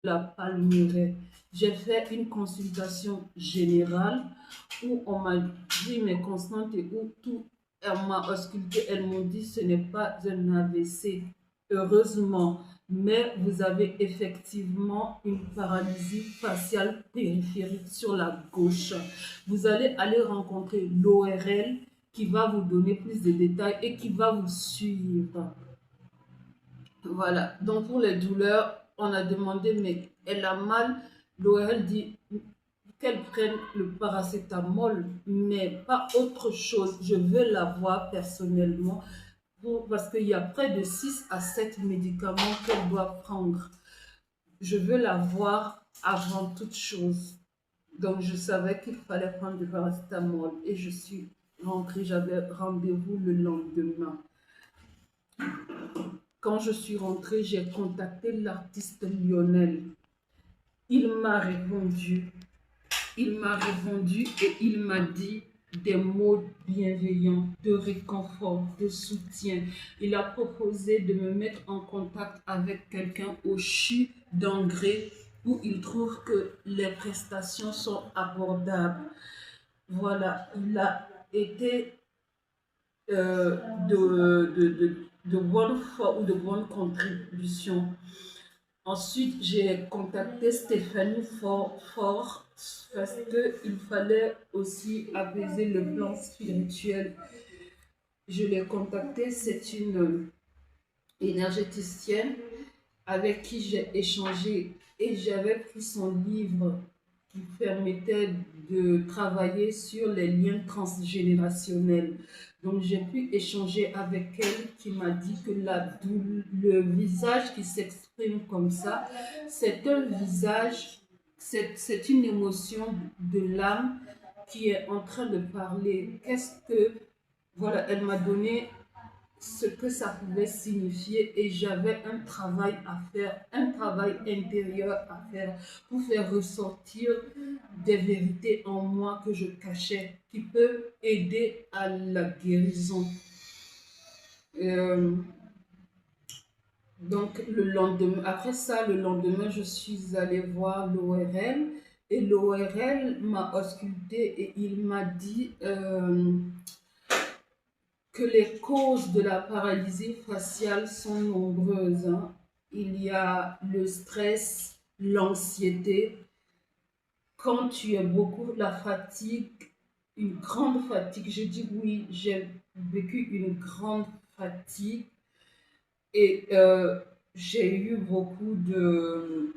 la palmeraie. J'ai fait une consultation générale où on m'a dit mes constantes et où tout, elle m'a ausculté, elles m'ont dit ce n'est pas un AVC, heureusement, mais vous avez effectivement une paralysie faciale périphérique sur la gauche. Vous allez aller rencontrer l'ORL qui va vous donner plus de détails et qui va vous suivre. Voilà, donc pour les douleurs, on a demandé, mais elle a mal. L'ORL dit qu'elle prenne le paracétamol, mais pas autre chose. Je veux la voir personnellement parce qu'il y a près de 6 à 7 médicaments qu'elle doit prendre. Je veux la voir avant toute chose. Donc je savais qu'il fallait prendre du paracétamol et je suis rentrée, j'avais rendez-vous le lendemain. Quand je suis rentrée, j'ai contacté l'artiste Lionel. Il m'a répondu. Il m'a répondu et il m'a dit des mots bienveillants, de réconfort, de soutien. Il a proposé de me mettre en contact avec quelqu'un au CHU d'Angré où il trouve que les prestations sont abordables. Voilà, il a été euh, de bonne foi ou de bonne contribution. Ensuite, j'ai contacté Stéphanie Fort parce qu'il fallait aussi apaiser le plan spirituel. Je l'ai contactée, c'est une énergéticienne avec qui j'ai échangé et j'avais pris son livre qui permettait de travailler sur les liens transgénérationnels. Donc j'ai pu échanger avec elle qui m'a dit que le visage qui s'exprime comme ça, c'est un visage, c'est une émotion de l'âme qui est en train de parler. Qu'est-ce que... Voilà, elle m'a donné ce que ça pouvait signifier et j'avais un travail à faire, un travail intérieur à faire pour faire ressortir des vérités en moi que je cachais qui peuvent aider à la guérison. Euh, donc le lendemain, après ça, le lendemain, je suis allée voir l'ORL et l'ORL m'a ausculté et il m'a dit que les causes de la paralysie faciale sont nombreuses, hein. Il y a le stress, l'anxiété. Quand tu as beaucoup la fatigue, une grande fatigue, je dis oui, j'ai vécu une grande fatigue et j'ai eu beaucoup de